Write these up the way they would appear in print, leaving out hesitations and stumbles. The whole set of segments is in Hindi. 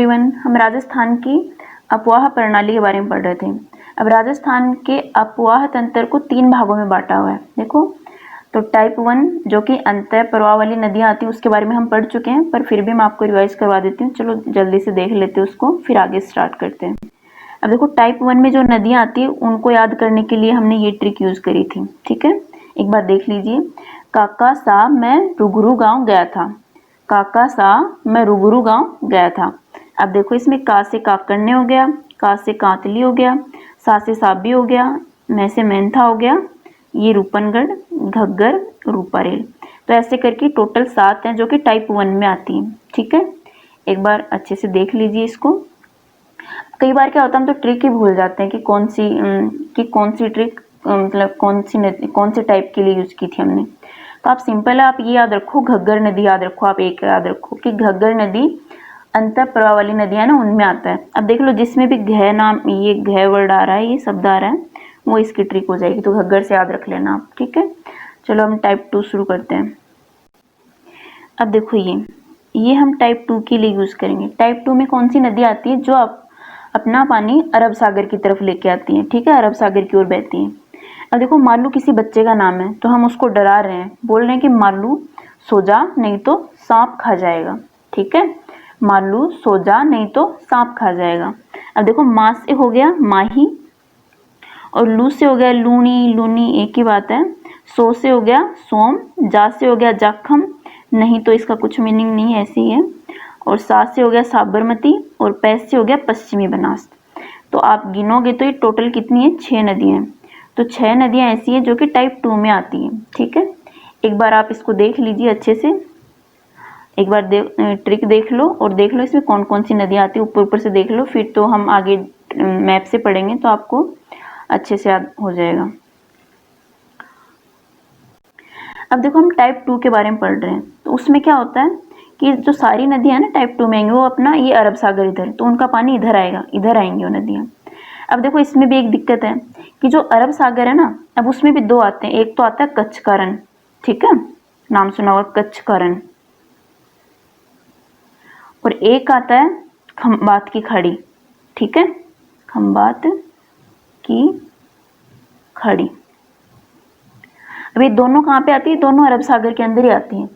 एवरीवन, हम राजस्थान की अपवाह प्रणाली के बारे में पढ़ रहे थे। अब राजस्थान के अपवाह तंत्र को 3 भागों में बांटा हुआ है। देखो, तो टाइप 1 जो कि अंतः प्रवाह वाली नदियाँ आती हैं उसके बारे में हम पढ़ चुके हैं, पर फिर भी मैं आपको रिवाइज करवा देती हूँ। चलो जल्दी से देख लेते हैं उसको, फिर आगे स्टार्ट करते हैं। अब देखो, टाइप 1 में जो नदियाँ आती है उनको याद करने के लिए हमने ये ट्रिक यूज करी थी। ठीक है, एक बार देख लीजिए। काका सा मैं रुगरू गाँव गया था। काका सा मैं रुगरू गाँव गया था। अब देखो, इसमें का से काकड़ने हो गया, का से कांतली हो गया, सा से साबी हो गया, मैं से मेंथा हो गया, ये रूपनगढ़, घग्गर, रूपारेल। तो ऐसे करके टोटल 7 हैं जो कि टाइप 1 में आती हैं। ठीक है, एक बार अच्छे से देख लीजिए इसको। कई बार क्या होता है, हम तो ट्रिक ही भूल जाते हैं कि कौन सी ट्रिक मतलब कौन से टाइप के लिए यूज की थी हमने। तो आप सिंपल है, आप ये याद रखो, घग्गर नदी याद रखो, आप एक याद रखो कि घग्गर नदी अंतर प्रवाह वाली नदियां ना, उनमें आता है। अब देख लो, जिसमें भी घ नाम, ये घ वर्ड आ रहा है, ये शब्द आ रहा है, वो इसकी ट्रिक हो जाएगी। तो घग्गर से याद रख लेना आप। ठीक है, चलो हम टाइप 2 शुरू करते हैं। अब देखो, ये हम टाइप 2 के लिए यूज करेंगे। टाइप 2 में कौन सी नदी आती है जो अपना पानी अरब सागर की तरफ लेके आती है। ठीक है, अरब सागर की ओर बहती है। अब देखो, मालू किसी बच्चे का नाम है, तो हम उसको डरा रहे हैं, बोल रहे हैं कि मालू सो जा नहीं तो सांप खा जाएगा। ठीक है, मालू सो जा नहीं तो सांप खा जाएगा। अब देखो, माँ से हो गया माही, और लू से हो गया लूनी, लूनी एक ही बात है। सो से हो गया सोम, जा से हो गया जाखम, नहीं तो इसका कुछ मीनिंग नहीं है, ऐसी है। और सा से हो गया साबरमती, और पैस से हो गया पश्चिमी बनास। तो आप गिनोगे तो ये टोटल कितनी है, 6 नदियां हैं। तो 6 नदियां ऐसी हैं जो कि टाइप 2 में आती हैं। ठीक है, एक बार आप इसको देख लीजिए अच्छे से, एक बार ट्रिक देख लो और देख लो इसमें कौन कौन सी नदियां आती है, ऊपर ऊपर से देख लो, फिर तो हम आगे मैप से पढ़ेंगे तो आपको अच्छे से याद हो जाएगा। अब देखो, हम टाइप 2 के बारे में पढ़ रहे हैं, तो उसमें क्या होता है कि जो सारी नदियां ना टाइप 2 में आएंगी, वो अपना ये अरब सागर इधर, तो उनका पानी इधर आएगा, इधर आएंगी वो नदियां। अब देखो, इसमें भी एक दिक्कत है कि जो अरब सागर है ना, अब उसमें भी 2 आते हैं। एक तो आता है कच्छकारण, ठीक है, नाम सुना होगा कच्छकारण, और एक आता है खंबात की खाड़ी। ठीक है, खंबात की खाड़ी। अब ये दोनों कहाँ पे आती है, दोनों अरब सागर के अंदर ही आती हैं।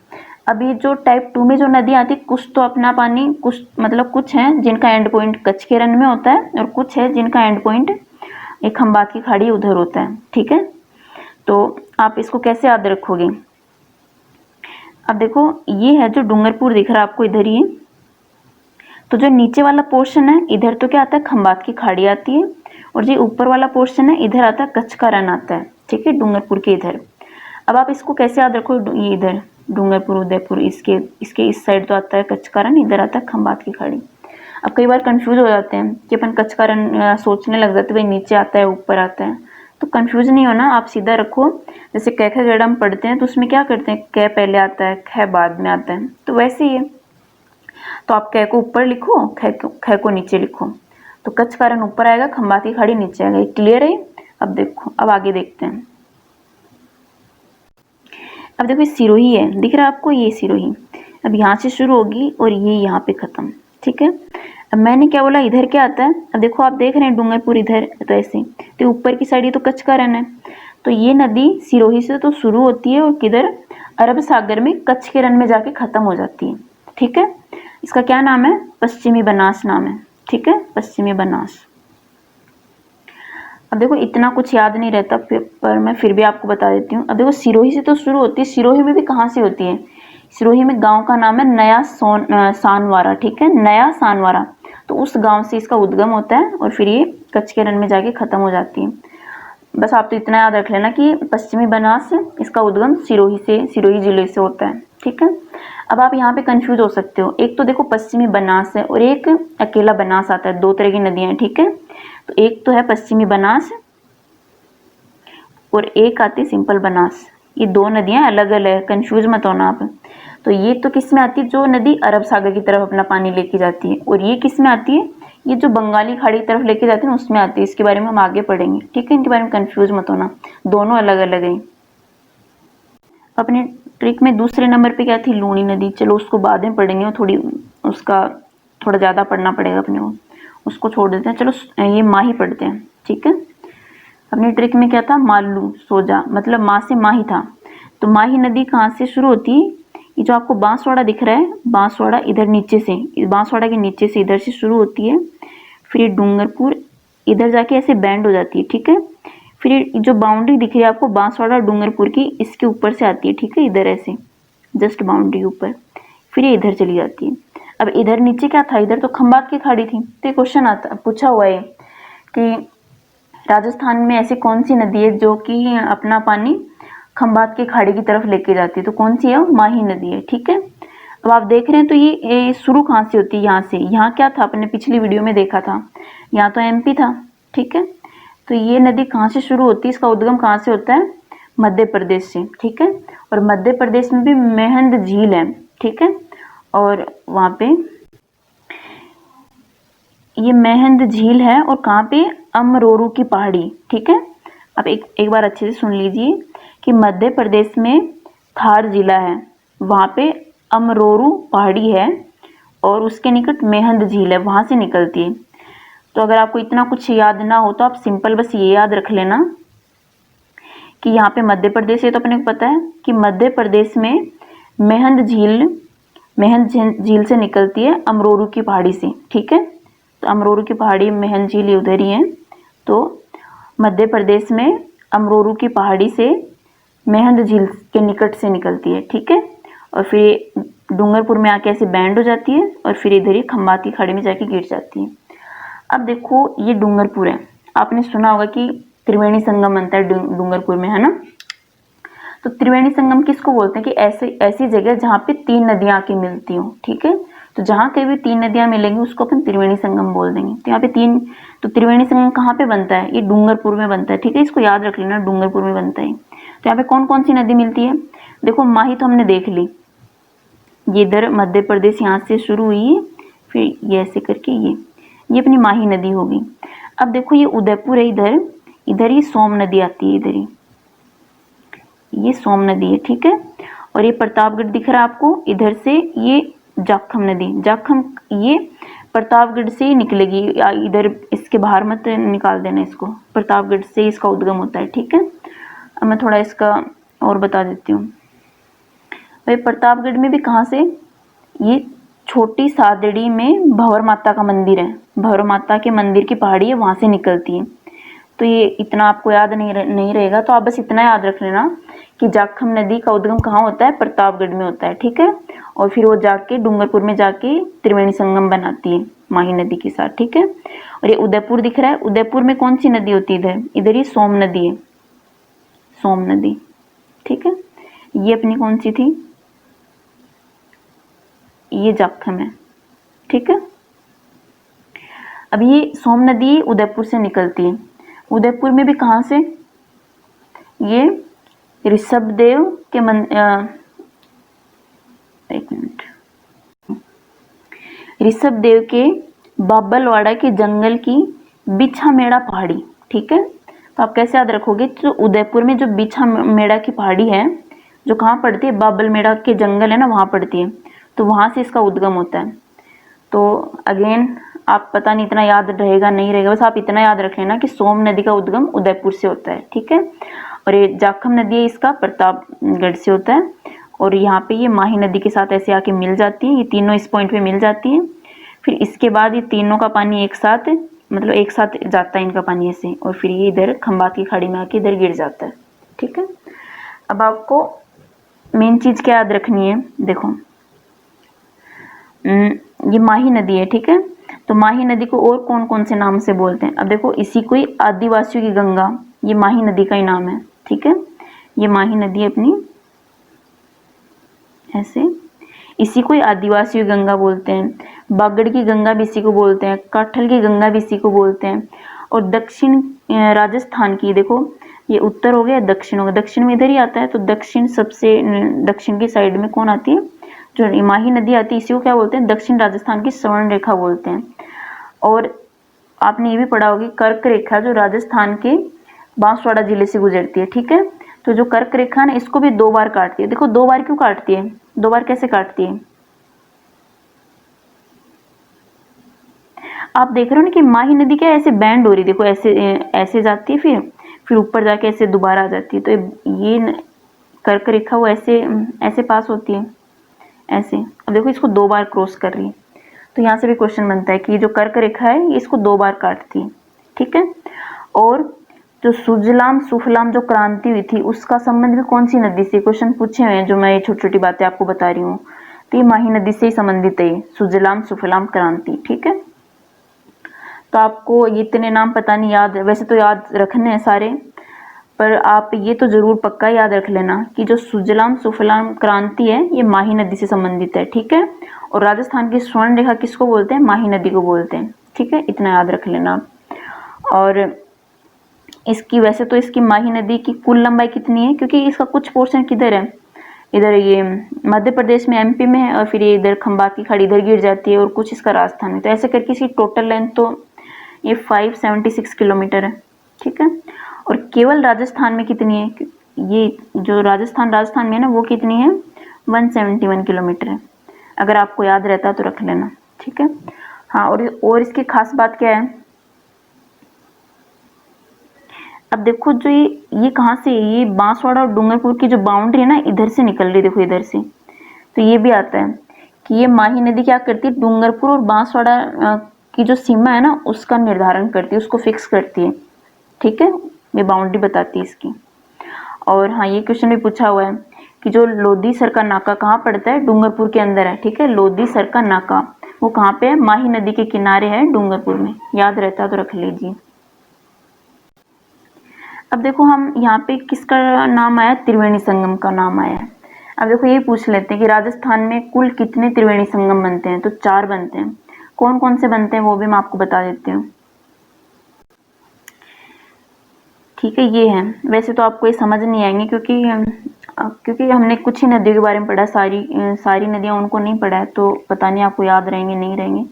अभी जो टाइप 2 में जो नदी आती है, कुछ तो अपना पानी, कुछ हैं जिनका एंड पॉइंट कच्छ के रन में होता है, और कुछ है जिनका एंड पॉइंट एक खंबात की खाड़ी उधर होता है। ठीक है, तो आप इसको कैसे याद रखोगे। अब देखो, ये है जो डूंगरपुर दिख रहा है आपको इधर ही, तो जो नीचे वाला पोर्शन है इधर तो क्या आता है, खंबात की खाड़ी आती है, और जो ऊपर वाला पोर्शन है इधर आता है कच्छ का रन आता है। ठीक है, डूंगरपुर के इधर। अब आप इसको कैसे याद रखो, ये इधर डूंगरपुर, उदयपुर, इसके इस साइड तो आता है कच्छ का रन, इधर आता है खंबात की खाड़ी। अब कई बार कंफ्यूज हो जाते हैं कि अपन कच्छ का रन सोचने लग जाते हैं भाई नीचे आता है ऊपर आता है, तो कंफ्यूज नहीं होना, आप सीधा रखो। जैसे क ख गढ़ हम पढ़ते हैं तो उसमें क्या करते हैं, क पहले आता है, ख बाद में आता है, तो वैसे ही है। तो आप क को ऊपर लिखो, ख को नीचे लिखो, तो कच्छ का रन ऊपर आएगा, खंबात की खाड़ी नीचे आएगा। क्लियर है। अब देखो, अब आगे देखते हैं। अब देखो, सिरोही है, दिख रहा है आपको, ये सिरोही अब यहाँ से शुरू होगी और ये यहाँ पे खत्म। ठीक है, अब मैंने क्या बोला, इधर क्या आता है, अब देखो आप देख रहे हैं डूंगरपुर इधर, तो ऐसे, तो ऊपर की साइड ये तो कच्छ का रन है, तो ये नदी सिरोही से तो शुरू होती है और किधर, अरब सागर में कच्छ के रन में जाके खत्म हो जाती है। ठीक है, इसका क्या नाम है, पश्चिमी बनास नाम है। ठीक है, पश्चिमी बनास। अब देखो, इतना कुछ याद नहीं रहता, पर मैं फिर भी आपको बता देती हूँ। अब देखो, सिरोही से तो शुरू होती है, सिरोही में भी कहाँ से होती है, सिरोही में गांव का नाम है नया सानवारा। ठीक है, नया सानवारा, तो उस गांव से इसका उद्गम होता है और फिर ये कच्छ के रन में जाके खत्म हो जाती है। बस आप तो इतना याद रख लेना कि पश्चिमी बनास इसका उद्गम सिरोही जिले से होता है। ठीक है, अब आप यहाँ पे कंफ्यूज हो सकते हो, एक तो देखो पश्चिमी बनास है और एक अकेला बनास आता है, 2 तरह की नदियां हैं। ठीक है, तो एक तो है पश्चिमी बनास और एक आती सिंपल बनास, ये 2 नदियां अलग अलग है, कंफ्यूज मत होना आप। तो ये तो किस में आती है, जो नदी अरब सागर की तरफ अपना पानी लेके जाती है, और ये किस में आती है, ये जो बंगाली खाड़ी की तरफ लेके जाती है ना, उसमें आती है। इसके बारे में हम आगे पढ़ेंगे। ठीक है, इनके बारे में कंफ्यूज मत होना, दोनों अलग अलग है। अपने ट्रिक में दूसरे नंबर पे क्या थी, लूनी नदी, चलो उसको बाद में पढ़ेंगे, वो थोड़ी उसका थोड़ा ज़्यादा पढ़ना पड़ेगा अपने को, उसको छोड़ देते हैं। चलो ये माही पढ़ते हैं, ठीक है। अपनी ट्रिक में क्या था, मालू सोजा, मतलब माँ से माही था। तो माही नदी कहाँ से शुरू होती है, ये जो आपको बांसवाड़ा दिख रहा है, बांसवाड़ा इधर नीचे से, बांसवाड़ा के नीचे से इधर से शुरू होती है, फिर ये डूंगरपुर इधर जाके ऐसे बैंड हो जाती है, ठीक है। फिर ये जो बाउंड्री दिख रही है आपको बांसवाड़ा डूंगरपुर की, इसके ऊपर से आती है, ठीक है, इधर ऐसे जस्ट बाउंड्री के ऊपर, फिर ये इधर चली जाती है। अब इधर नीचे क्या था, इधर तो खंबात की खाड़ी थी। तो ये क्वेश्चन आता पूछा हुआ है कि राजस्थान में ऐसी कौन सी नदी है जो कि अपना पानी खंबात की खाड़ी की तरफ लेके जाती है, तो कौन सी है, माही नदी है, ठीक है। अब आप देख रहे हैं तो ये शुरू कहाँ से होती है, यहाँ से। यहाँ क्या था, अपने पिछली वीडियो में देखा था, यहाँ तो एमपी था, ठीक है। तो ये नदी कहाँ से शुरू होती है, इसका उद्गम कहाँ से होता है, मध्य प्रदेश से, ठीक है। और मध्य प्रदेश में भी मेहंद झील है, ठीक है। और वहाँ पे ये मेहंद झील है, और कहाँ पे, अमरोरू की पहाड़ी, ठीक है। अब एक बार अच्छे से सुन लीजिए कि मध्य प्रदेश में थार जिला है, वहाँ पे अमरोरू पहाड़ी है, और उसके निकट मेहंद झील है, वहाँ से निकलती है। तो अगर आपको इतना कुछ याद ना हो तो आप सिंपल बस ये याद रख लेना कि यहाँ पे मध्य प्रदेश है, तो अपने को पता है कि मध्य प्रदेश में मेहंद झील से निकलती है अमरोरू की पहाड़ी से, ठीक है। तो अमरोरू की पहाड़ी, मेहंद झील उधर ही है। तो मध्य प्रदेश में अमरोरू की पहाड़ी से मेहंद झील के निकट से निकलती है, ठीक है। और फिर डूंगरपुर में आके ऐसे बैंड हो जाती है, और फिर इधर ही खंबात की खाड़ी में जाके गिर जाती है। अब देखो ये डूंगरपुर है, आपने सुना होगा कि त्रिवेणी संगम बनता है डूंगरपुर में, है ना। तो त्रिवेणी संगम किसको बोलते हैं, कि ऐसी जगह जहाँ पे 3 नदियाँ आके मिलती हो, ठीक है। तो जहाँ कहीं भी 3 नदियाँ मिलेंगी उसको अपन त्रिवेणी संगम बोल देंगे। तो यहाँ पे तो त्रिवेणी संगम कहाँ पे बनता है, ये डूंगरपुर में बनता है, ठीक है। इसको याद रख लेना, डूंगरपुर में बनता है। तो यहाँ पे कौन कौन सी नदी मिलती है, देखो माही तो हमने देख ली, ये इधर मध्य प्रदेश यहाँ से शुरू हुई है, फिर ये ऐसे करके ये अपनी माही नदी होगी। अब देखो ये उदयपुर है, इधर ही सोम नदी आती है, इधर ही ये सोम नदी है, ठीक है। और ये प्रतापगढ़ दिख रहा है आपको, इधर से ये जाखम नदी, ये प्रतापगढ़ से ही निकलेगी, इधर इसके बाहर मत निकाल देना इसको, प्रतापगढ़ से इसका उद्गम होता है, ठीक है। अब मैं थोड़ा इसका और बता देती हूँ। भाई प्रतापगढ़ में भी कहाँ से, ये छोटी सादड़ी में भंवर माता का मंदिर है, भंवर माता के मंदिर की पहाड़ी है, वहाँ से निकलती है। तो ये इतना आपको याद नहीं रहेगा, तो आप बस इतना याद रख लेना कि जाखम नदी का उद्गम कहाँ होता है, प्रतापगढ़ में होता है, ठीक है। और फिर वो जाके डूंगरपुर में जाके त्रिवेणी संगम बनाती है माही नदी के साथ, ठीक है। और ये उदयपुर दिख रहा है, उदयपुर में कौन सी नदी होती है, इधर ही सोम नदी है, सोम नदी, ठीक है। ये अपनी कौन सी थी, ये जाखम है, ठीक है। अब ये सोम नदी उदयपुर से निकलती है, उदयपुर में भी कहाँ से, ये ऋषभदेव के ऋषभदेव के बाबलवाड़ा के जंगल की बिछामेड़ा पहाड़ी, ठीक है। तो आप कैसे याद रखोगे, तो उदयपुर में जो बिछामेड़ा की पहाड़ी है, जो कहाँ पड़ती है, बाबलमेड़ा के जंगल है ना, वहाँ पड़ती है। तो वहाँ से इसका उद्गम होता है। तो अगेन आप पता नहीं इतना याद रहेगा नहीं रहेगा, बस आप इतना याद रख लेना कि सोम नदी का उद्गम उदयपुर से होता है, ठीक है। और ये जाखम नदी है, इसका प्रतापगढ़ से होता है। और यहाँ पे ये माही नदी के साथ ऐसे आके मिल जाती है, ये तीनों इस पॉइंट पे मिल जाती हैं। फिर इसके बाद ये तीनों का पानी एक साथ जाता है इनका पानी ऐसे, और फिर ये इधर खंबात की खाड़ी में आके इधर गिर जाता है, ठीक है। अब आपको मेन चीज क्या याद रखनी है, देखो ये माही नदी है, ठीक है। तो माही नदी को और कौन कौन से नाम से बोलते हैं, अब देखो इसी को ही आदिवासियों की गंगा, ये माही नदी का ही नाम है, ठीक है। ये माही नदी अपनी ऐसे, इसी को ही आदिवासियों गंगा बोलते हैं। बागड़ की गंगा भी इसी को बोलते हैं, काठल की गंगा भी इसी को बोलते हैं। और दक्षिण राजस्थान की, देखो ये उत्तर हो गया, दक्षिण हो गया, दक्षिण में इधर ही आता है। तो दक्षिण सबसे दक्षिण की साइड में कौन आती है, जो माही नदी आती है, इसी को क्या बोलते हैं, दक्षिण राजस्थान की स्वर्ण रेखा बोलते हैं। और आपने ये भी पढ़ा होगी कर्क रेखा, जो राजस्थान के बांसवाड़ा जिले से गुजरती है, ठीक है। तो जो कर्क रेखा है ना, इसको भी 2 बार काटती है। देखो 2 बार क्यों काटती है, 2 बार कैसे काटती है, आप देख रहे हो ना कि माही नदी क्या ऐसे बैंड हो रही, देखो ऐसे ऐसे जाती है, फिर ऊपर जाके ऐसे दोबारा आ जाती है। तो ये कर्क रेखा वो ऐसे ऐसे पास होती है ऐसे। अब देखो इसको 2 बार क्रॉस कर रही है, तो यहाँ से भी क्वेश्चन बनता है कि जो कर्क रेखा है ये इसको 2 बार काटती है, ठीक है। और जो सुजलाम सुफलाम जो क्रांति हुई थी उसका संबंध भी कौन सी नदी से, क्वेश्चन पूछे हुए हैं जो मैं ये छोटी छोटी बातें आपको बता रही हूँ, तो ये माही नदी से ही संबंधित है, सुजलाम सुफलाम क्रांति, ठीक है। तो आपको ये इतने नाम पता नहीं याद, वैसे तो याद रखने हैं सारे, पर आप ये तो जरूर पक्का याद रख लेना कि जो सुजलाम सुफलाम क्रांति है ये माही नदी से संबंधित है, ठीक है। और राजस्थान की स्वर्ण रेखा किसको बोलते हैं, माही नदी को बोलते हैं, ठीक है, इतना याद रख लेना। और इसकी वैसे तो इसकी माही नदी की कुल लंबाई कितनी है, क्योंकि इसका कुछ पोर्शन किधर है, इधर ये मध्य प्रदेश में एमपी में है, और फिर ये इधर खंबात की खाड़ी इधर गिर जाती है, और कुछ इसका राजस्थान में, तो ऐसे करके इसकी टोटल लेंथ तो ये 576 किलोमीटर है, ठीक है। और केवल राजस्थान में कितनी है, ये जो राजस्थान में है ना वो कितनी है, 171 किलोमीटर है। अगर आपको याद रहता तो रख लेना, ठीक है। हाँ, और इसकी खास बात क्या है, अब देखो जो ये कहाँ से, ये बांसवाड़ा और डूंगरपुर की जो बाउंड्री है ना इधर से निकल रही है, देखो इधर से। तो ये भी आता है कि ये माही नदी क्या करती है, डूंगरपुर और बांसवाड़ा की जो सीमा है ना उसका निर्धारण करती है, उसको फिक्स करती है, ठीक है, ये बाउंड्री बताती है इसकी। और हाँ, ये क्वेश्चन भी पूछा हुआ है कि जो लोधी सर का नाका कहाँ पड़ता है, डूंगरपुर के अंदर है, ठीक है। लोधी सर का नाका वो कहाँ पे है, माही नदी के किनारे है, डूंगरपुर में। याद रहता तो रख लीजिए। अब देखो हम यहाँ पे किसका नाम आया, त्रिवेणी संगम का नाम आया है। अब देखो ये पूछ लेते हैं कि राजस्थान में कुल कितने त्रिवेणी संगम बनते हैं, तो 4 बनते हैं। कौन कौन से बनते हैं वो भी मैं आपको बता देती हूँ, ठीक है। ये है, वैसे तो आपको ये समझ नहीं आएंगे क्योंकि हमने कुछ ही नदियों के बारे में पढ़ा, सारी नदियाँ उनको नहीं पढ़ा है, तो पता नहीं आपको याद रहेंगे नहीं रहेंगे।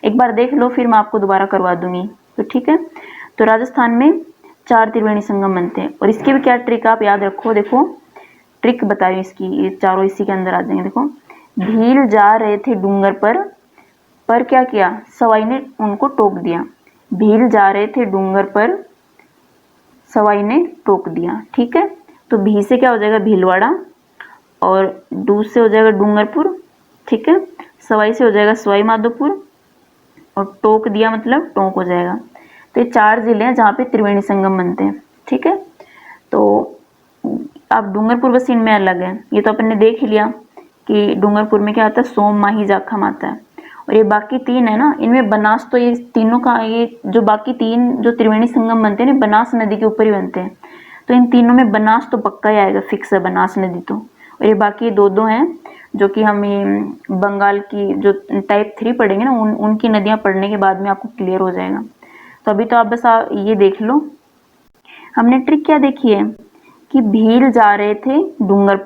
एक बार देख लो फिर मैं आपको दोबारा करवा दूंगी, तो ठीक है। तो राजस्थान में 4 त्रिवेणी संगम बनते हैं, और इसके भी क्या ट्रिक आप याद रखो, देखो ट्रिक बता रही हूँ इसकी, ये चारों इसी के अंदर आ जाएंगे। देखो, भील जा रहे थे डूंगर पर क्या किया, सवाई ने उनको टोक दिया। भील जा रहे थे डूंगर पर, सवाई ने टोक दिया, ठीक है। तो भी से क्या हो जाएगा, भीलवाड़ा, और डू से हो जाएगा डूंगरपुर, ठीक है। सवाई से हो जाएगा सवाई माधोपुर, और टोक दिया मतलब टोंक हो जाएगा। तो ये 4 जिले हैं जहाँ पे त्रिवेणी संगम बनते हैं, ठीक है। तो अब डूंगरपुर बस इनमें अलग है, ये तो अपन ने देख ही लिया कि डूंगरपुर में क्या आता है, सोम माही जाखम आता है। और ये बाकी 3 है ना, इनमें बनास, तो ये तीनों का, ये जो बाकी 3 जो त्रिवेणी संगम बनते हैं ना बनास नदी के ऊपर ही बनते हैं, तो इन तीनों में बनास तो पक्का ही आएगा, फिक्स है बनास नदी तो। और ये बाकी 2 हैं जो कि हम ये बंगाल की जो टाइप 3 पढ़ेंगे ना उनकी नदियाँ पढ़ने के बाद में आपको क्लियर हो जाएगा। तो अभी तो आप बस ये देख लो, हमने ट्रिक क्या देखी है कि भील जा रहे थे डूंगर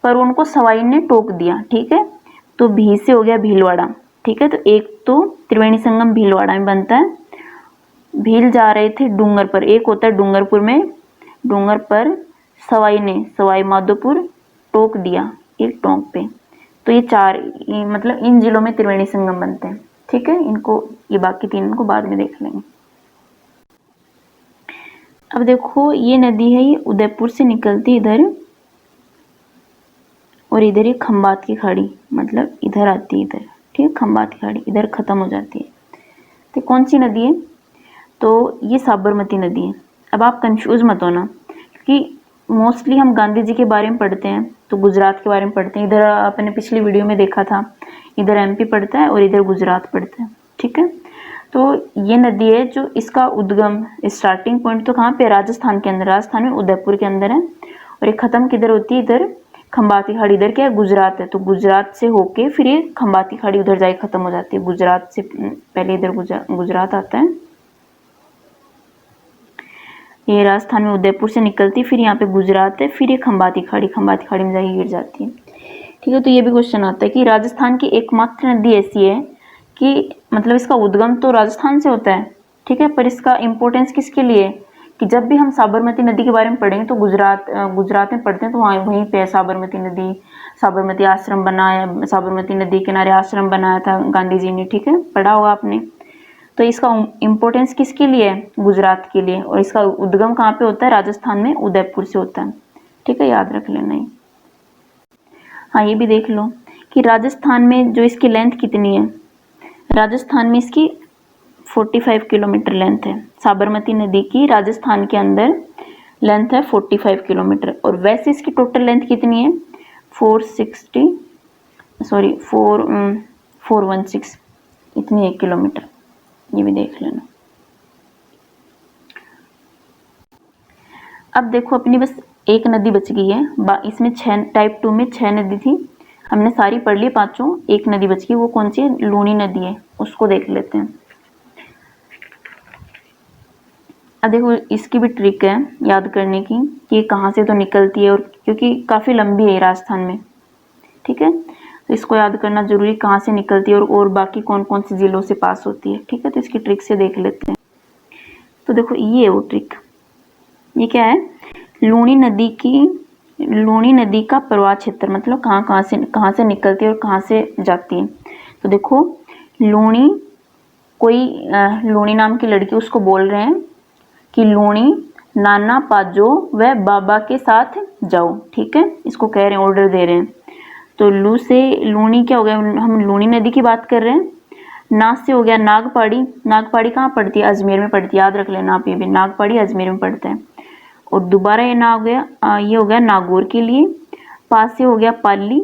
पर उनको सवाई ने टोक दिया, ठीक है। तो भी से हो गया भीलवाड़ा, ठीक है। तो एक तो त्रिवेणी संगम भीलवाड़ा में बनता है। भील जा रहे थे डूंगर पर, एक होता है डूंगरपुर में, डूंगर पर सवाई ने सवाई माधोपुर टोक दिया, एक टोंक पे। तो ये 4 मतलब इन जिलों में त्रिवेणी संगम बनते हैं, ठीक है। इनको, ये बाकी 3 को बाद में देख लेंगे। अब देखो ये नदी है, ये उदयपुर से निकलती इधर, और इधर ये खंबात की खाड़ी, मतलब इधर आती है इधर, ठीक है। खंबात की खाड़ी इधर खत्म हो जाती है। तो कौन सी नदी है, तो ये साबरमती नदी है। अब आप कंफ्यूज मत होना, क्योंकि मोस्टली हम गांधी जी के बारे में पढ़ते हैं तो गुजरात के बारे में पढ़ते हैं, इधर आपने पिछली वीडियो में देखा था, इधर एमपी पड़ता है और इधर गुजरात पड़ता है, ठीक है। तो ये नदी है जो इसका उद्गम, स्टार्टिंग पॉइंट तो कहाँ पे, राजस्थान के अंदर, राजस्थान में उदयपुर के अंदर है, और ये खत्म किधर होती है, इधर खंबाती खाड़ी, इधर क्या है, गुजरात है। तो गुजरात से होके फिर ये खंबाती खाड़ी उधर जाके खत्म हो जाती है, गुजरात से पहले इधर गुजरात आता है। ये राजस्थान में उदयपुर से निकलती, फिर यहाँ पे गुजरात है, फिर ये खंबाती खाड़ी में जाके गिर जाती है, ठीक है। तो ये भी क्वेश्चन आता है कि राजस्थान की एकमात्र नदी ऐसी है कि मतलब इसका उद्गम तो राजस्थान से होता है, ठीक है, पर इसका इम्पोर्टेंस किसके लिए, कि जब भी हम साबरमती नदी के बारे में पढ़ेंगे तो गुजरात में पढ़ते हैं, तो वहीं पे साबरमती नदी, साबरमती आश्रम बनाया, साबरमती नदी किनारे आश्रम बनाया था गांधी जी ने, ठीक है, पढ़ा होगा आपने। तो इसका इम्पोर्टेंस किसके लिए है? गुजरात के लिए। और इसका उद्गम कहाँ पे होता है? राजस्थान में उदयपुर से होता है। ठीक है, याद रख लेना ही। हाँ, ये भी देख लो कि राजस्थान में जो इसकी लेंथ कितनी है। राजस्थान में इसकी 45 किलोमीटर लेंथ है। साबरमती नदी की राजस्थान के अंदर लेंथ है 45 किलोमीटर। और वैसे इसकी टोटल लेंथ कितनी है? 416 इतनी 1 किलोमीटर। ये भी देख लेना। अब देखो अपनी बस एक नदी बच गई है। इसमें 6 टाइप 2 में 6 नदी थी, हमने सारी पढ़ ली पांचों। एक नदी बच गई, वो कौन सी है? लूनी नदी है, उसको देख लेते हैं। अब देखो इसकी भी ट्रिक है याद करने की कि ये कहाँ से तो निकलती है, और क्योंकि काफ़ी लंबी है राजस्थान में। ठीक है, तो इसको याद करना जरूरी, कहाँ से निकलती है और बाकी कौन कौन से जिलों से पास होती है। ठीक है, तो इसकी ट्रिक से देख लेते हैं। तो देखो ये है वो ट्रिक। ये क्या है? लूनी नदी का प्रवाह क्षेत्र, मतलब कहाँ से निकलती है और कहाँ से जाती है। तो देखो लूनी, कोई लूनी नाम की लड़की उसको बोल रहे हैं कि लूनी नाना पाजो व बाबा के साथ जाओ। ठीक है, इसको कह रहे हैं, ऑर्डर दे रहे हैं। तो लू से लूनी क्या हो गया? हम लूनी नदी की बात कर रहे हैं। नाग से हो गया नागपाड़ी। नागपाड़ी कहाँ पड़ती है? अजमेर में पड़ती है, याद रख लेना आप ये भी। नागपाड़ी अजमेर में पड़ता है। और दोबारा ये ना हो गया, ये हो गया नागौर के लिए। पास से हो गया पाली,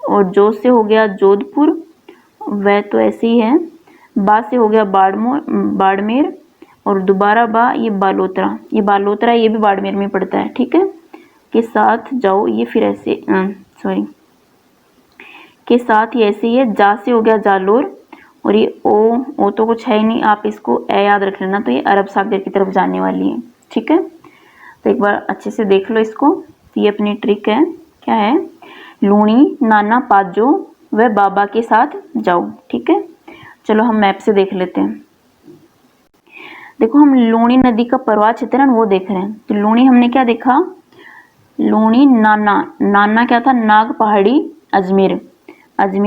और जो से हो गया जोधपुर, वह तो ऐसे ही है। बा से हो गया बाड़मेर, और दोबारा बा ये बालोतरा। ये बालोतरा ये भी बाड़मेर में पड़ता है। ठीक है, के साथ जाओ, ये फिर ऐसे के साथ ये ऐसे ही है। जा से हो गया जालोर, और ये ओ तो कुछ है ही नहीं, आप इसको ए याद रख लेना। तो ये अरब सागर की तरफ जाने वाली है। ठीक है, तो एक बार अच्छे से देख लो इसको। तो ये अपनी ट्रिक है, क्या है? लूनी नाना पाजो व बाबा के साथ जाओ। ठीक है, चलो हम मैप से देख लेते हैं। देखो हम लूनी नदी का प्रवाह क्षेत्र है वो देख रहे हैं। तो लूनी हमने क्या देखा? लूनी नाना क्या था? नाग पहाड़ी अजमेर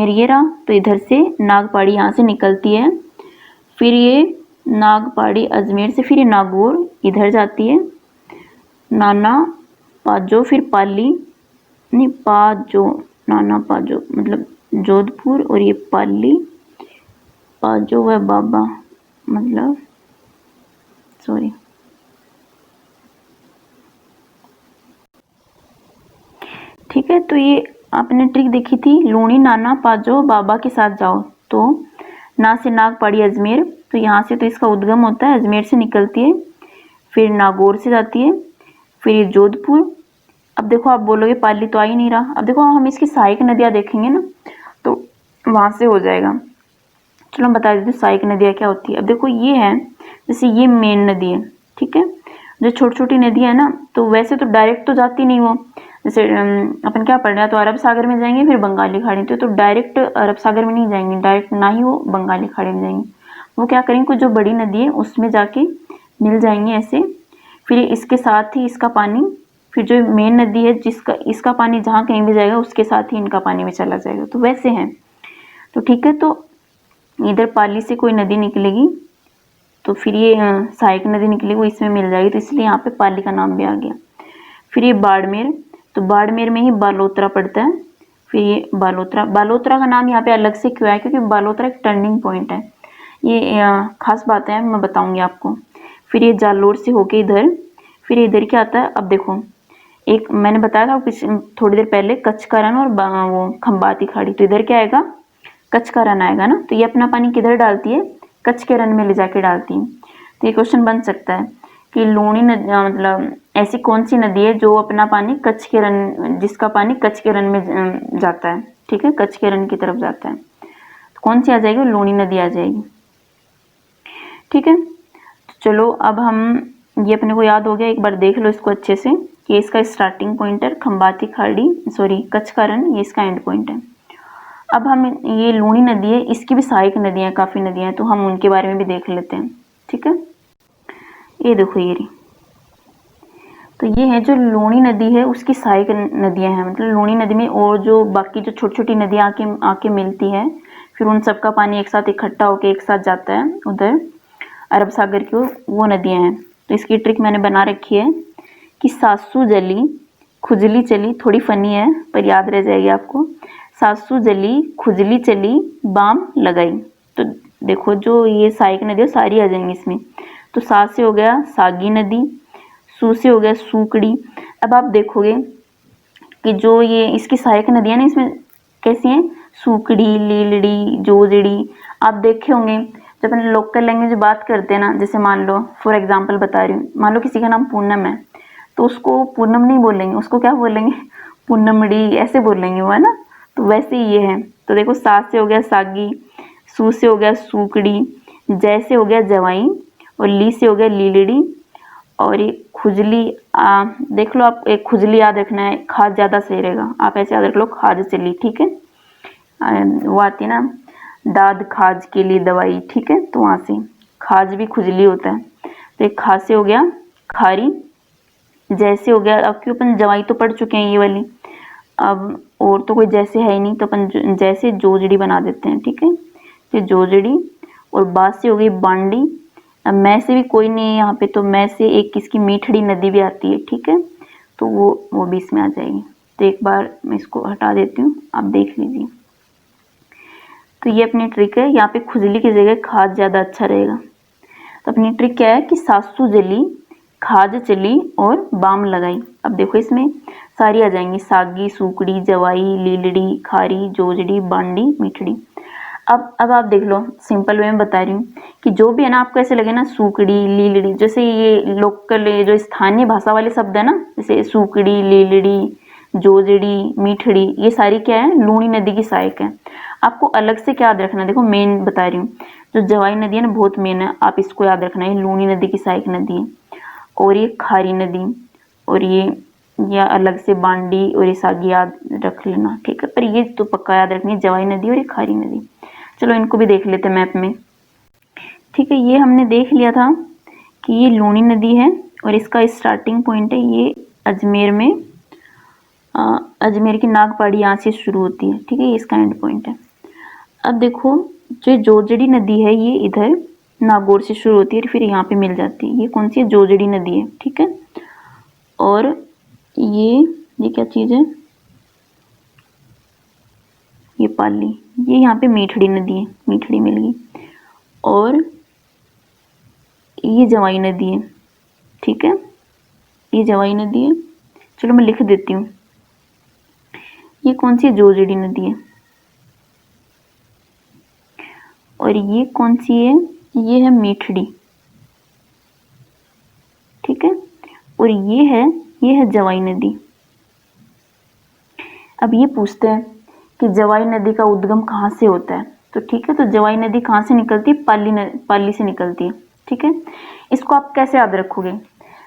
ये रहा। तो इधर से नाग पहाड़ी यहाँ से निकलती है, फिर ये नाग पहाड़ी अजमेर से फिर ये नागौर इधर जाती है। नाना पाजो, फिर पाली, नहीं पाजो, नाना पाजो मतलब जोधपुर, और ये पाली, पाजो व बाबा मतलब ठीक है, तो ये आपने ट्रिक देखी थी, लूनी नाना पाजो बाबा के साथ जाओ। तो ना से नागपाड़ी अजमेर, तो यहाँ से तो इसका उद्गम होता है, अजमेर से निकलती है, फिर नागौर से जाती है, फिर ये जोधपुर। अब देखो आप बोलोगे पाली तो आ ही नहीं रहा। अब देखो हम इसकी सहायक नदियाँ देखेंगे ना, तो वहाँ से हो जाएगा। चलो हम बता देते हैं सहायक नदियाँ क्या होती है। अब देखो ये है, जैसे ये मेन नदी है। ठीक है, जो छोटी छोटी नदियाँ है ना, तो वैसे तो डायरेक्ट तो जाती नहीं वो। जैसे अपन क्या पढ़ रहे हैं, तो अरब सागर में जाएंगे, फिर बंगाली खाड़ी। तो डायरेक्ट अरब सागर में नहीं जाएंगे, डायरेक्ट ना ही वो बंगाली खाड़ी में जाएंगे। वो क्या करेंगे, कुछ जो बड़ी नदी है उसमें जाके मिल जाएंगे ऐसे। फिर इसके साथ ही इसका पानी, फिर जो मेन नदी है जिसका इसका पानी जहाँ कहीं भी जाएगा उसके साथ ही इनका पानी भी चला जाएगा। तो वैसे है। तो ठीक है, तो इधर पाली से कोई नदी निकलेगी, तो फिर ये सहायक नदी निकलेगी, वो इसमें मिल जाएगी। तो इसलिए यहाँ पे पाली का नाम भी आ गया। फिर ये बाड़मेर, तो बाड़मेर में ही बालोतरा पड़ता है। फिर ये बालोतरा का नाम यहाँ पे अलग से क्यों है? क्योंकि बालोतरा एक टर्निंग पॉइंट है। ये खास बात है, मैं बताऊंगी आपको। फिर ये जालोर से होके इधर, फिर इधर क्या आता है? अब देखो, एक मैंने बताया था थोड़ी देर पहले, कच्छ का रण और वो खंबाती खाड़ी। तो इधर क्या आएगा? कच्छ का रण आएगा ना। तो ये अपना पानी किधर डालती है? कच्छ के रण में ले जाके डालती है। तो ये क्वेश्चन बन सकता है कि लूनी नदी मतलब ऐसी कौन सी नदी है जो अपना पानी कच्छ के रण, जिसका पानी कच्छ के रण में जाता है। ठीक है, कच्छ के रण की तरफ जाता है। तो कौन सी आ जाएगी? लूनी नदी आ जाएगी। ठीक है, तो चलो अब हम, ये अपने को याद हो गया, एक बार देख लो इसको अच्छे से कि इसका स्टार्टिंग पॉइंट है खंबाती खाड़ी, कच्छ का रण, ये इसका एंड पॉइंट है। अब हम ये लूनी नदी है, इसकी भी सहायक नदियाँ, काफ़ी नदियाँ हैं, तो हम उनके बारे में भी देख लेते हैं। ठीक है, ये देखो ये रही। तो ये है जो लूनी नदी है उसकी सहायक नदियाँ हैं। मतलब लूनी नदी में और जो बाकी जो छोटी छोटी नदियाँ आके मिलती है, फिर उन सबका पानी एक साथ इकट्ठा होकर एक साथ जाता है उधर। अरब सागर की वो नदियाँ हैं। तो इसकी ट्रिक मैंने बना रखी है कि सासू जली खुजली चली, थोड़ी फनी है पर याद रह जाएगी आपको। सासू जली खुजली चली बाम लगाई। तो देखो जो ये सहायक नदी है सारी आ जाएंगी इसमें। तो सा से हो गया सागी नदी, सू से हो गया सूकड़ी। अब आप देखोगे कि जो ये इसकी सहायक नदियाँ ना इसमें कैसी हैं, सूकड़ी, लीलड़ी, जोजड़ी। आप देखे होंगे जब अपन लोकल लैंग्वेज में बात करते हैं ना, जैसे मान लो फॉर एग्जांपल बता रही हूँ, मान लो किसी का नाम पूनम है तो उसको पूनम नहीं बोलेंगे, उसको क्या बोलेंगे, पूनमड़ी ऐसे बोलेंगे वो, है ना। तो वैसे ही ये है। तो देखो सा से हो गया सागी, सू से हो गया सूकड़ी, जै से हो गया जवाई और ली से हो गया लीलड़ी। और ये खुजली देख लो, आप एक खुजली याद रखना है, खाज ज़्यादा सही रहेगा, आप ऐसे याद रख लो खाज चली, ठीक है। वो आती है ना दाद खाज के लिए दवाई, ठीक है, तो वहाँ से खाज भी खुजली होता है। तो एक खा से हो गया खारी, जैसे हो गया, अब क्यों अपन जवाई तो पढ़ चुके हैं ये वाली, अब और तो कोई जैसे है ही नहीं तो अपन जैसे जोजड़ी बना देते हैं, ठीक है। तो जोजड़ी और बा से हो गई बांडी। अब मैं से भी कोई नहीं है यहाँ पे, तो मैं से एक किसकी मीठड़ी नदी भी आती है, ठीक है, तो वो भी इसमें आ जाएगी। तो एक बार मैं इसको हटा देती हूँ, आप देख लीजिए। तो ये अपनी ट्रिक है, यहाँ पे खुजली की जगह खाद ज़्यादा अच्छा रहेगा। तो अपनी ट्रिक क्या है कि सासू जली खाज चली और बाम लगाई। अब देखो इसमें सारी आ जाएंगी, सागी, सूकड़ी, जवाई, लीलड़ी, खारी, जोजड़ी, बांडी, मीठड़ी। अब आप देख लो, सिंपल वे में बता रही हूँ कि जो भी है ना आपको ऐसे लगे ना सूकड़ी, लीलड़ी, जैसे ये लोकल जो स्थानीय भाषा वाले शब्द है ना, जैसे सूकड़ी, लीलड़ी, जोजड़ी, मीठड़ी, ये सारी क्या है, लूणी नदी की सहायक है। आपको अलग से क्या याद रखना है, देखो मेन बता रही हूँ, जो जवाई नदी है ना बहुत मेन है, आप इसको याद रखना है, लूणी नदी की सहायक नदी है। और ये खारी नदी, और ये या अलग से बांडी और ये सागी याद रख लेना, ठीक है। पर ये तो पक्का याद रखनी है, जवाई नदी और ये खारी नदी। चलो इनको भी देख लेते हैं मैप में, ठीक है। ये हमने देख लिया था कि ये लूणी नदी है और इसका स्टार्टिंग पॉइंट है ये अजमेर में, अजमेर की नागपाड़ी यहाँ से शुरू होती है, ठीक है, ये इसका एंड पॉइंट है। अब देखो जो जोजड़ी नदी है ये इधर नागौर से शुरू होती है फिर यहाँ पे मिल जाती है, ये कौन सी है, जोजड़ी नदी है, ठीक है। और ये क्या चीज़ है, ये पाली, ये यहाँ पे मीठड़ी नदी है, मीठड़ी मिल गई। और ये जवाई नदी है, ठीक है, ये जवाई नदी है। चलो मैं लिख देती हूँ, ये कौन सी है, जोजड़ी नदी है। और ये कौन सी है, ये है मीठड़ी, ठीक है। और ये है जवाई नदी। अब ये पूछते हैं कि जवाई नदी का उद्गम कहाँ से होता है, तो ठीक है, तो जवाई नदी कहाँ से निकलती है, पाली से निकलती है, ठीक है। इसको आप कैसे याद रखोगे,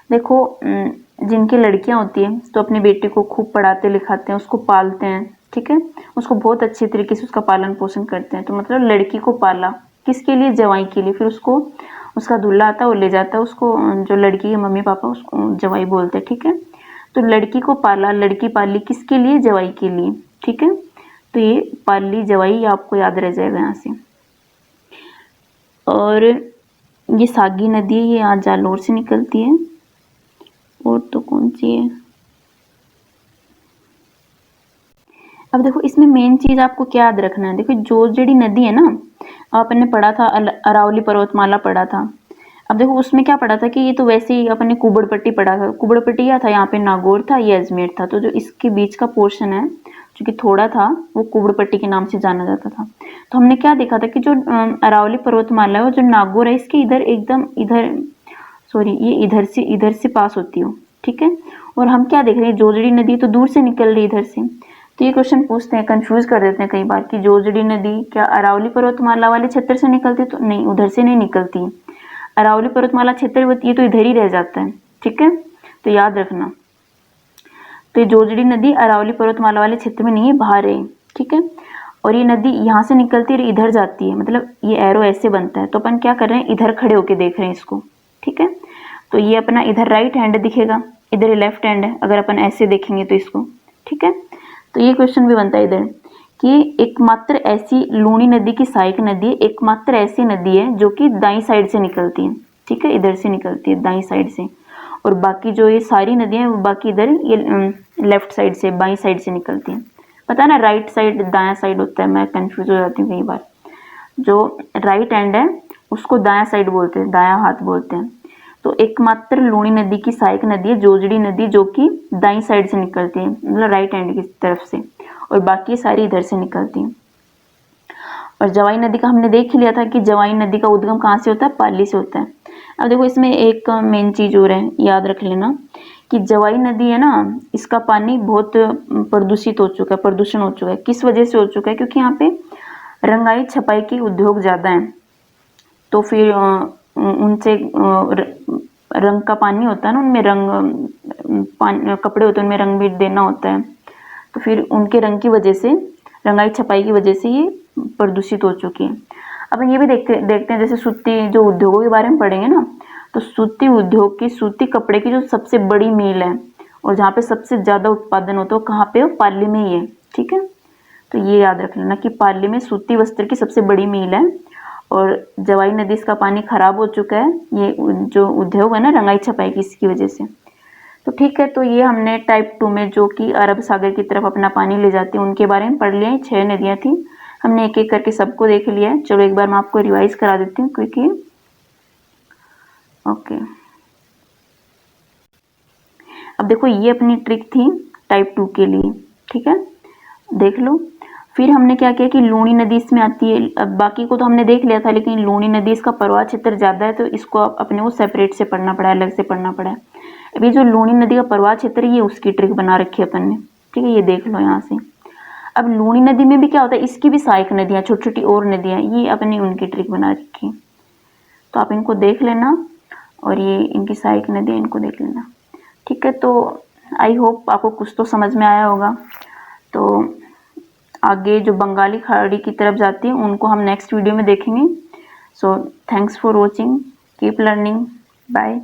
देखो जिनकी लड़कियां होती हैं तो अपनी बेटी को खूब पढ़ाते लिखाते हैं, उसको पालते हैं, ठीक है, उसको बहुत अच्छी तरीके से उसका पालन पोषण करते हैं। तो मतलब लड़की को पाला किसके लिए, जवाई के लिए। फिर उसको उसका दूल्हा आता है वो ले जाता है उसको, जो लड़की के मम्मी पापा उसको जवाई बोलते हैं, ठीक है। तो लड़की को पाला, लड़की पाली किसके लिए, जवाई के लिए, ठीक है। तो ये पाली जवाई आपको याद रह जाएगा यहाँ से। और ये सागी नदी है, ये यहाँ जालौर से निकलती है। और तो कौन सी है, अब देखो इसमें मेन चीज आपको क्या याद रखना है, देखो जोजड़ी नदी है ना, अपन ने पढ़ा था अरावली पर्वतमाला पढ़ा था। अब देखो उसमें क्या पढ़ा था कि ये तो वैसे ही अपन ने कुबड़पट्टी पढ़ा था, कुबड़पट्टी क्या था, यहाँ पे नागौर था, ये अजमेर था। तो जो इसके बीच का पोर्शन है जो कि थोड़ा था वो कुबड़पट्टी के नाम से जाना जाता था। तो हमने क्या देखा था कि जो अरावली पर्वतमाला है वो जो नागौर है इसके इधर एकदम इधर, सॉरी ये इधर से पास होती हो, ठीक है। और हम क्या देख रहे हैं, जोजड़ी नदी तो दूर से निकल रही इधर से। तो ये क्वेश्चन पूछते हैं, कंफ्यूज कर देते हैं कई बार कि जोजड़ी नदी क्या अरावली पर्वतमाला वाले क्षेत्र से निकलती, तो नहीं, उधर से नहीं निकलती। अरावली पर्वतमाला क्षेत्र होती है तो इधर ही रह जाता है, ठीक है, तो याद रखना। तो ये जोजड़ी नदी अरावली पर्वतमाला वाले क्षेत्र में नहीं है, बाहर है, ठीक है। और ये नदी यहाँ से निकलती है इधर जाती है, मतलब ये एरो ऐसे बनता है। तो अपन क्या कर रहे हैं, इधर खड़े होके देख रहे हैं इसको, ठीक है। तो ये अपना इधर राइट हैंड दिखेगा, इधर लेफ्ट हैंड है, अगर अपन ऐसे देखेंगे तो इसको, ठीक है। तो ये क्वेश्चन भी बनता है इधर कि एकमात्र ऐसी लूणी नदी की सहायक नदी एकमात्र ऐसी नदी है जो कि दाईं साइड से निकलती है, ठीक है, इधर से निकलती है दाईं साइड से, और बाकी जो ये सारी नदियां वो बाकी इधर ये लेफ्ट साइड से बाईं साइड से निकलती हैं। पता ना राइट साइड दायां साइड होता है, मैं कंफ्यूज हो जाती हूँ कई बार। जो राइट हैंड है उसको दायां साइड बोलते हैं, दायां हाथ बोलते हैं। तो एकमात्र लूणी नदी की सहायक नदी है जोजड़ी नदी जो कि दाईं साइड से निकलती है, मतलब राइट हैंड की तरफ से, और बाकी सारी इधर से निकलती हैं। और जवाई नदी का हमने देख ही लिया था कि जवाई नदी का उद्गम कहाँ से होता है, पाली से होता है। अब देखो इसमें एक मेन चीज और है, याद रख लेना कि जवाई नदी है ना, इसका पानी बहुत प्रदूषित हो चुका है, प्रदूषण हो चुका है। किस वजह से हो चुका है? क्योंकि यहाँ पे रंगाई छपाई के उद्योग ज्यादा हैं, तो फिर उनसे रंग का पानी होता है ना, उनमें रंग कपड़े होते हैं उनमें रंग भी देना होता है, तो फिर उनके रंग की वजह से, रंगाई छपाई की वजह से ये प्रदूषित हो चुकी है। अब ये भी देखते हैं जैसे सूती जो उद्योगों के बारे में पढ़ेंगे ना, तो सूती उद्योग की, सूती कपड़े की जो सबसे बड़ी मिल है और जहाँ पे सबसे ज़्यादा उत्पादन होता है वो कहाँ पे हो, पाली में ही है, ठीक है। तो ये याद रख लेना कि पाली में सूती वस्त्र की सबसे बड़ी मिल है, और जवाई नदी इसका पानी खराब हो चुका है, ये जो उद्योग है ना रंगाई छपाई की, इसकी वजह से। तो ठीक है, तो ये हमने टाइप 2 में जो कि अरब सागर की तरफ अपना पानी ले जाती है उनके बारे में पढ़ लिया है। 6 नदियां थी, हमने एक एक करके सबको देख लिया है। चलो एक बार मैं आपको रिवाइज करा देती हूँ क्योंकि ओके। अब देखो ये अपनी ट्रिक थी टाइप 2 के लिए, ठीक है, देख लो। फिर हमने क्या किया कि लूणी नदी इसमें आती है। अब बाकी को तो हमने देख लिया था, लेकिन लूणी नदी इसका प्रवाह क्षेत्र ज़्यादा है तो इसको अपने को सेपरेट से पढ़ना पड़ा है, अलग से पढ़ना पड़ा है। अभी जो लूणी नदी का प्रवाह क्षेत्र ये उसकी ट्रिक बना रखी है अपन ने, ठीक है, ये देख लो यहाँ से। अब लूणी नदी में भी क्या होता है, इसकी भी सहायक नदियाँ छोटी छोटी और नदियाँ, ये अपनी उनकी ट्रिक बना रखी है, तो आप इनको देख लेना, और ये इनकी सहायक नदियाँ इनको देख लेना, ठीक है। तो आई होप आपको कुछ तो समझ में आया होगा। तो आगे जो बंगाली खाड़ी की तरफ जाती है उनको हम नेक्स्ट वीडियो में देखेंगे। So thanks for watching, keep learning, bye.